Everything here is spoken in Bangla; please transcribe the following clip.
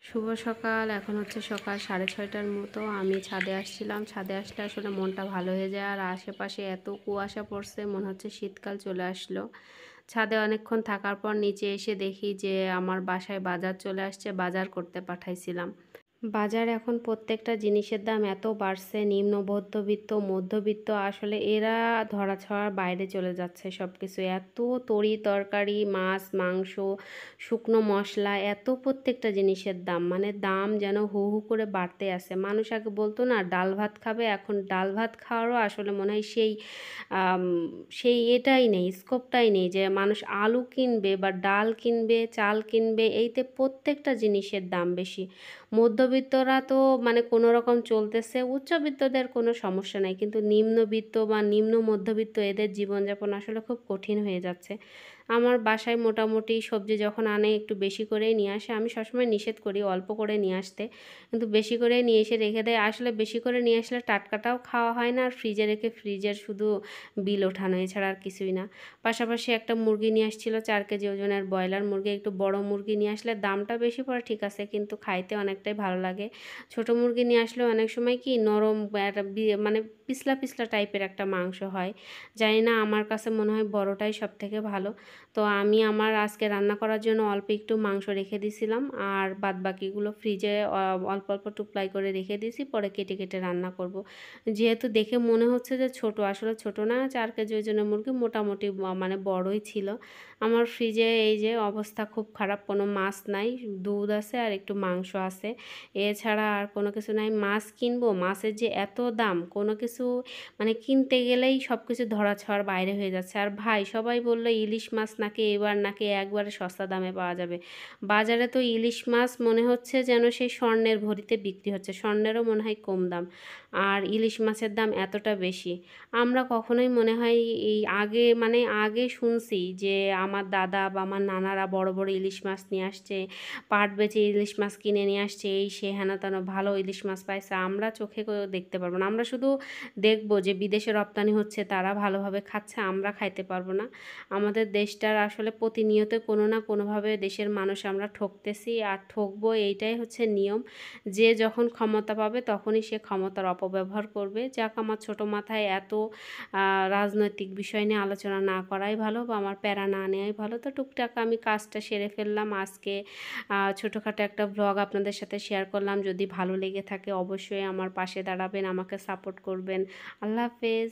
শুভ সকাল। এখন হচ্ছে সকাল 6:30টার মতো। আমি ছাদে আসছিলাম। ছাদে আসলে আসলে মনটা ভালো হয়ে যায়। আর আশেপাশে এত কুয়াশা পড়ছে, মনে হচ্ছে শীতকাল চলে আসলো। ছাদে অনেকক্ষণ থাকার পর নিচে এসে দেখি যে আমার বাসায় বাজার চলে আসছে। বাজার করতে পাঠাইছিলাম। বাজার এখন প্রত্যেকটা জিনিসের দাম এত বাড়ছে, নিম্ন মধ্যবিত্ত, মধ্যবিত্ত আসলে এরা ধরাছোঁয়ার বাইরে চলে যাচ্ছে সবকিছু। এত তরি-তরকারি, মাছ, মাংস, শুকনো মসলা, এত প্রত্যেকটা জিনিসের দাম। মানে দাম যেন হু, হু করে বাড়তে আছে। মানুষ আগে বলতো না ডাল ভাত খাবে, এখন ডাল ভাত খাওয়ারও আসলে মনে হয় আম সেই এটাই নেই, স্কোপটাই নেই যে মানুষ আলু কিনবে বা ডাল কিনবে, চাল কিনবে, এইতে প্রত্যেকটা জিনিসের দাম বেশি। মধ্যবিত্তরা তো মানে কোনো রকম চলতেছে, উচ্চবিত্তদের কোনো সমস্যা নাই, কিন্তু নিম্নবিত্ত বা নিম্ন মধ্যবিত্ত এদের জীবনযাপন আসলে খুব কঠিন হয়ে যাচ্ছে। আমার বাসায় মোটামুটি সবজি যখন আনে একটু বেশি করেই নিয়ে আসে। আমি সবসময় নিষেধ করি অল্প করে নিয়ে আসতে, কিন্তু বেশি করে নিয়ে এসে রেখে দেয়। আসলে বেশি করে নিয়ে আসলে টাটকাটাও খাওয়া হয় না, আর ফ্রিজে রেখে ফ্রিজের শুধু বিল ওঠানো, এছাড়া আর কিছুই না। পাশাপাশি একটা মুরগি নিয়ে আসছিল 4 কেজি ওজনের ব্রয়লার মুরগি। একটু বড় মুরগি নিয়ে আসলে দামটা বেশি পড়ে ঠিক আছে, কিন্তু খাইতে অনেকটাই ভালো লাগে। ছোট মুরগি নিয়ে আসলে অনেক সময় কি নরম একটা মানে পিছলা পিছলা টাইপের একটা মাংস হয়। জানি না, আমার কাছে মনে হয় বড়টাই সবথেকে ভালো। তো আমি আমার আজকে রান্না করার জন্য অল্প একটু মাংস রেখে দিয়েছিলাম, আর বাদবাকিগুলো ফ্রিজে অল্প অল্প টুকলাই করে রেখে দিয়েছি, পরে কেটে কেটে রান্না করব। যেহেতু দেখে মনে হচ্ছে যে ছোট, আসলে ছোট না, 4 কেজি ওজনের মুরগি মোটামুটি মানে বড়ই ছিল। আমার ফ্রিজে এই যে অবস্থা খুব খারাপ, কোনো মাছ নাই, দুধ আছে আর একটু মাংস আছে, এছাড়া আর কোনো কিছু নাই। মাছ কিনবো, মাছের যে এত দাম, কোনো কিছু মানে কিনতে গেলেই সব কিছু ধরাছোঁয়ার বাইরে হয়ে যাচ্ছে। আর ভাই সবাই বললো ইলিশ মাছ নাকি এবার নাকি একবারে সস্তা দামে পাওয়া যাবে। বাজারে তো ইলিশ মাছ মনে হচ্ছে যেন সেই স্বর্ণের ভরিতে বিক্রি হচ্ছে, স্বর্ণেরও মনে হয় কম দাম, আর ইলিশ মাছের দাম এতটা বেশি। আমরা কখনোই মনে হয় এই আগে শুনছি যে আমার দাদা বা আমার নানারা বড় বড় ইলিশ মাছ নিয়ে আসছে, পাট বেচে ইলিশ মাছ কিনে নিয়ে আসছে, এই সে হেন তেন ভালো ইলিশ মাছ পাইছে। আমরা চোখে করে দেখতে পারবো না, আমরা শুধু দেখবো যে বিদেশে রপ্তানি হচ্ছে, তারা ভালোভাবে খাচ্ছে, আমরা খাইতে পারবো না। আমাদের দেশটার আসলে প্রতিনিয়ত কোনো না কোনোভাবে দেশের মানুষ আমরা ঠকতেছি আর ঠকবো, এইটাই হচ্ছে নিয়ম। যে যখন ক্ষমতা পাবে তখনই সে ক্ষমতার অপব্যবহার করবে। যাক, আমার ছোট মাথায় এত রাজনৈতিক বিষয় নিয়ে আলোচনা না করাই ভালো, বা আমার প্যারা না নেওয়াই ভালো। তো টুকটাক আমি কাজটা সেরে ফেললাম আজকে। ছোটোখাটো একটা ব্লগ আপনাদের সাথে শেয়ার করলাম। যদি ভালো লেগে থাকে অবশ্যই আমার পাশে দাঁড়াবেন, আমাকে সাপোর্ট করবেন। আল্লাহ হাফেজ।